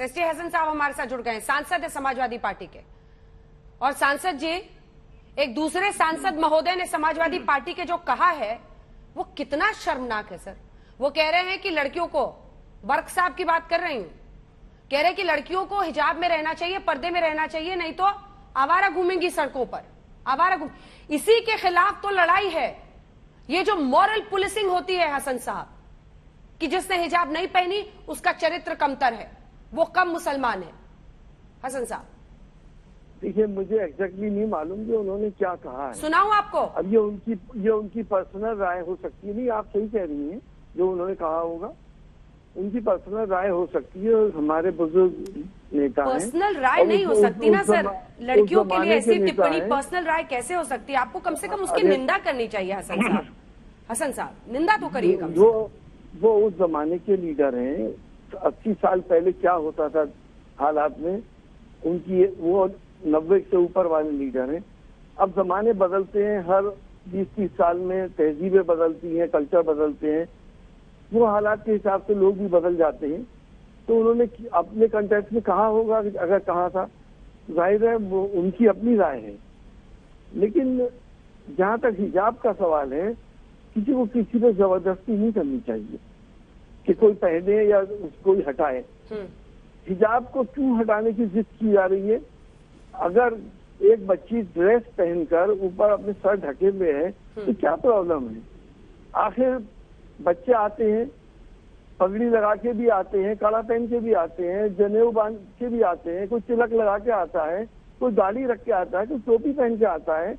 ST Hasan साहब हमारे साथ जुड़ गए हैं, सांसद है समाजवादी पार्टी के। और सांसद जी, एक दूसरे सांसद महोदय ने समाजवादी पार्टी के जो कहा है वो कितना शर्मनाक है सर। वो कह रहे हैं कि लड़कियों को, बर्क साहब की बात कर रही हूं, कह रहे हैं कि लड़कियों को हिजाब में रहना चाहिए, पर्दे में रहना चाहिए, नहीं तो आवारा घूमेंगी सड़कों पर, आवारा घूम। इसी के खिलाफ तो लड़ाई है। ये जो मॉरल पुलिसिंग होती है हसन साहब, कि जिसने हिजाब नहीं पहनी उसका चरित्र कमतर है, वो कम मुसलमान है। हसन साहब देखिए, मुझे एग्जैक्टली नहीं मालूम कि उन्होंने क्या कहा है। सुनाऊं आपको? अब ये उनकी पर्सनल राय हो सकती है। नहीं, आप सही कह रही हैं, जो उन्होंने कहा होगा उनकी पर्सनल राय हो सकती है। हमारे बुजुर्ग नेता हैं। पर्सनल राय नहीं हो सकती ना सर, लड़कियों के लिए ऐसी टिप्पणी पर्सनल राय कैसे हो सकती है? आपको कम से कम उसकी निंदा करनी चाहिए हसन साहब। हसन साहब निंदा तो करिए कम से कम। वो उस जमाने के लीडर हैं। 80 साल पहले क्या होता था हालात में, उनकी वो 90 से ऊपर वाले लीडर हैं। अब जमाने बदलते हैं, हर 20-30 साल में तहजीबें बदलती हैं, कल्चर बदलते हैं, वो हालात के हिसाब से लोग भी बदल जाते हैं। तो उन्होंने अपने कंटेक्स्ट में कहा होगा, अगर कहा था, जाहिर है वो उनकी अपनी राय है। लेकिन जहाँ तक हिजाब का सवाल है, किसी को किसी पे जबरदस्ती नहीं करनी चाहिए कि कोई पहने या कोई हटाए। हिजाब को क्यों हटाने की जिद की जा रही है? अगर एक बच्ची ड्रेस पहनकर ऊपर अपने सर ढके हुए है तो क्या प्रॉब्लम है? आखिर बच्चे आते हैं, पगड़ी लगा के भी आते हैं, कड़ा पहन के भी आते हैं, जनेऊ बांध के भी आते हैं, कोई तिलक लगा के आता है, कोई दाढ़ी रख के आता है, कोई टोपी पहन के आता है।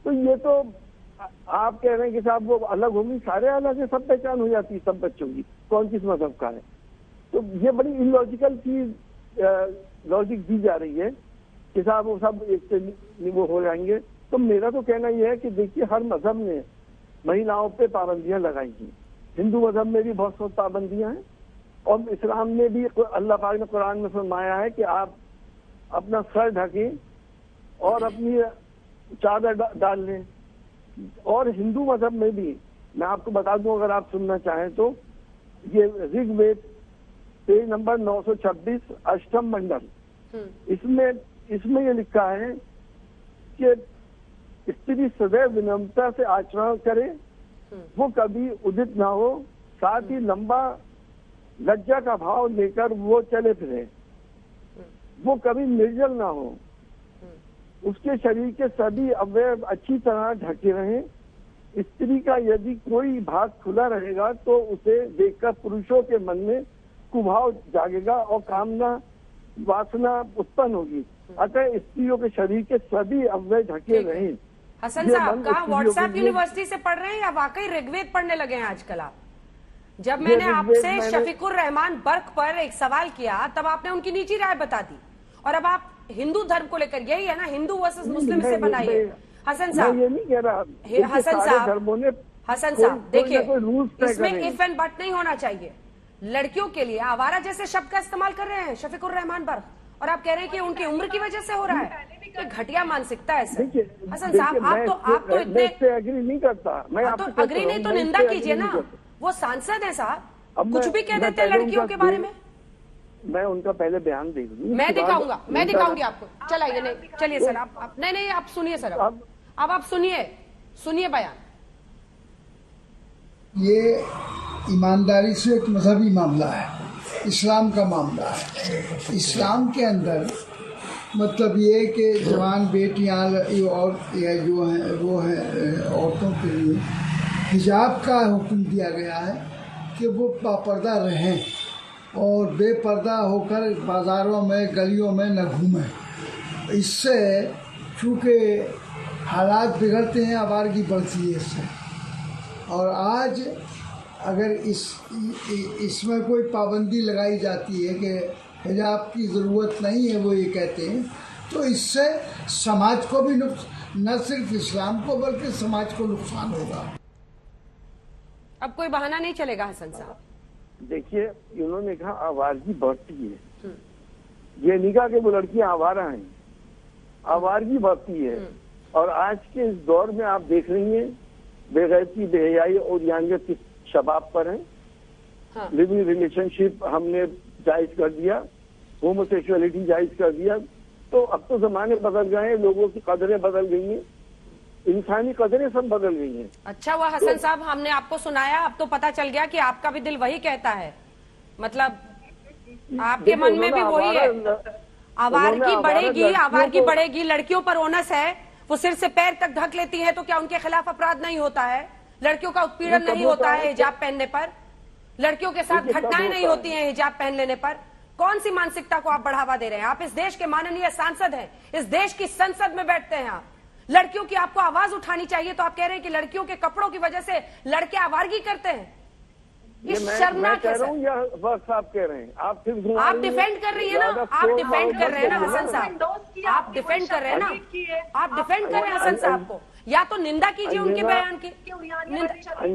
तो ये तो आप कह रहे हैं कि साहब वो अलग होंगी, सारे अलग है, सब पहचान हो जाती है सब बच्चों की, कौन किस मजहब का है। तो ये बड़ी इलॉजिकल चीज लॉजिक दी जा रही है कि साहब वो सब एक से वो हो जाएंगे। तो मेरा तो कहना यह है कि देखिए, हर मजहब ने महिलाओं पे पाबंदियां लगाई हैं। हिंदू मजहब में भी बहुत सारी पाबंदियां हैं, और इस्लाम में भी अल्लाह पाक ने कुरान में फरमाया है कि आप अपना सर ढकें और अपनी चादर डाल लें। और हिंदू मजहब में भी, मैं आपको बता दूं अगर आप सुनना चाहें तो, ये ऋग्वेद पेज नंबर 926 अष्टम मंडल, इसमें ये लिखा है कि स्त्री सदैव विनम्रता से आचरण करे, वो कभी उदित ना हो, साथ ही लंबा लज्जा का भाव लेकर वो चले फिरे, वो कभी निर्जल ना हो, उसके शरीर के सभी अवयव अच्छी तरह ढके रहें। स्त्री का यदि कोई भाग खुला रहेगा तो उसे देखकर पुरुषों के मन में कुभाव जागेगा और कामना वासना उत्पन्न होगी। अतः स्त्रियों के शरीर के सभी अवयव ढके रहें। हसन साहब कहाँ व्हाट्सएप यूनिवर्सिटी से पढ़ रहे हैं या वाकई ऋग्वेद पढ़ने लगे हैं आजकल आप? जब मैंने आपसे शफीकुर रहमान बर्क पर एक सवाल किया तब आपने उनकी निजी राय बता दी, और अब आप हिंदू धर्म को लेकर, यही है ना, हिंदू वर्सेस मुस्लिम से बनाइए। हसन साहब, ये नहीं कह रहा। हसन साहब देखिए, इसमें इफ एंड बट नहीं होना चाहिए। लड़कियों के लिए आवारा जैसे शब्द का इस्तेमाल कर रहे हैं शफीकुर रहमान बर्क, और आप कह रहे हैं कि उनकी उम्र की वजह से हो रहा है। ये घटिया मानसिकता है सर। हसन साहब आप तो इतने एग्री नहीं करता। मैं तो अग्री नहीं तो निंदा कीजिए ना, वो सांसद है साहब, कुछ भी कह देते हैं लड़कियों के बारे में। मैं उनका पहले बयान देख लूं, मैं दिखाऊंगी आपको। चलाइए, नहीं चलिए सर, आप नहीं आप सुनिए सर, अब आप सुनिए बयान। ये ईमानदारी से एक मजहबी मामला है, इस्लाम का मामला है। इस्लाम के अंदर मतलब ये कि जवान बेटियां और जो हैं वो हैं औरतों के लिए हिजाब का हुक्म दिया गया है कि वो बापर्दा रहें और बेपर्दा होकर बाज़ारों में गलियों में न घूमें। इससे चूँकि हालात बिगड़ते हैं, आवारगी बढ़ती है इससे। और आज अगर इसमें कोई पाबंदी लगाई जाती है कि हिजाब की ज़रूरत नहीं है, वो ये कहते हैं, तो इससे समाज को भी न सिर्फ इस्लाम को बल्कि समाज को नुकसान होगा। अब कोई बहाना नहीं चलेगा हसन साहब। देखिए, उन्होंने कहा आवारगी बढ़ती है, ये नहीं कहा कि वो लड़कियां आवारा हैं, आवारगी बढ़ती है। और आज के इस दौर में आप देख रही हैं बेगैरती, बेहयाई और यानियत किस शबाब पर है। लिविंग रिलेशनशिप हमने जायज कर दिया, होमोसेक्सुअलिटी जायज कर दिया। तो अब तो जमाने बदल गए हैं, लोगों की कदरें बदल गई हैं, इंसानी कदरें सब बदल गई हैं। अच्छा हुआ हसन साहब हमने आपको सुनाया, अब तो पता चल गया कि आपका भी दिल वही कहता है, मतलब आपके मन में भी वही है। आवारगी बढ़ेगी, आवारगी बढ़ेगी, लड़कियों पर ओनस है, वो सिर से पैर तक ढक लेती है तो क्या उनके खिलाफ अपराध नहीं होता है? लड़कियों का उत्पीड़न नहीं होता है हिजाब पहनने पर? लड़कियों के साथ घटनाएं नहीं होती हैं हिजाब पहन लेने पर? कौन सी मानसिकता को आप बढ़ावा दे रहे हैं? आप इस देश के माननीय सांसद हैं, इस देश की संसद में बैठते हैं आप। लड़कियों की आपको आवाज उठानी चाहिए, तो आप कह रहे हैं कि लड़कियों के कपड़ों की वजह से लड़के आवारगी करते हैं। ये शर्मनाक है सर। या बस आप कह रहे हैं, आप फिर आप डिफेंड कर रही है ना, आप डिफेंड कर रहे हैं ना हसन साहब, आप डिफेंड कर रहे हैं ना, आप डिफेंड कर रहे हैं हसन साहब को। या तो निंदा कीजिए उनके बयान की,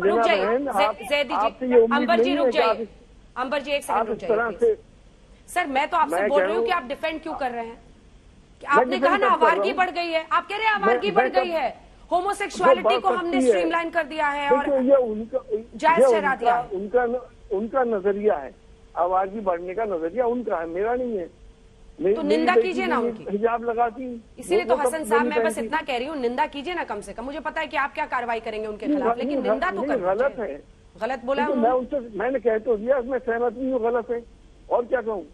रुक जाइए जैदी जी, अंबर जी रुक जाइए, अंबर जी एक सेकंड रुक जाइए सर। मैं तो आपसे बोल रही हूँ कि आप डिफेंड क्यों कर रहे हैं? आपने कहा ना आवारगी बढ़ गई है, आप कह रहे हैं आवारगी बढ़ गई है, होमोसेक्सुअलिटी को हमने स्ट्रीमलाइन कर दिया है और ये उनका जायज ठहरा दिया है। उनका नजरिया है, आवारगी बढ़ने का नजरिया उनका है, मेरा नहीं है। तो निंदा कीजिए ना उनकी, हिजाब लगाती। इसीलिए तो हसन साहब मैं बस इतना कह रही हूँ, निंदा कीजिए ना कम से कम। मुझे पता है कि आप क्या कार्रवाई करेंगे उनके खिलाफ, लेकिन निंदा तो कर गलत है, गलत बोला मैं उनसे मैंने कह तो दिया, मैं सहमत नहीं हूँ, गलत है और क्या कहूँ।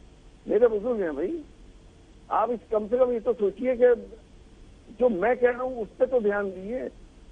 मेरे बुजुर्ग हैं भाई, आप इस कम से कम ये तो सोचिए कि जो मैं कह रहा हूँ उस पर तो ध्यान दीजिए।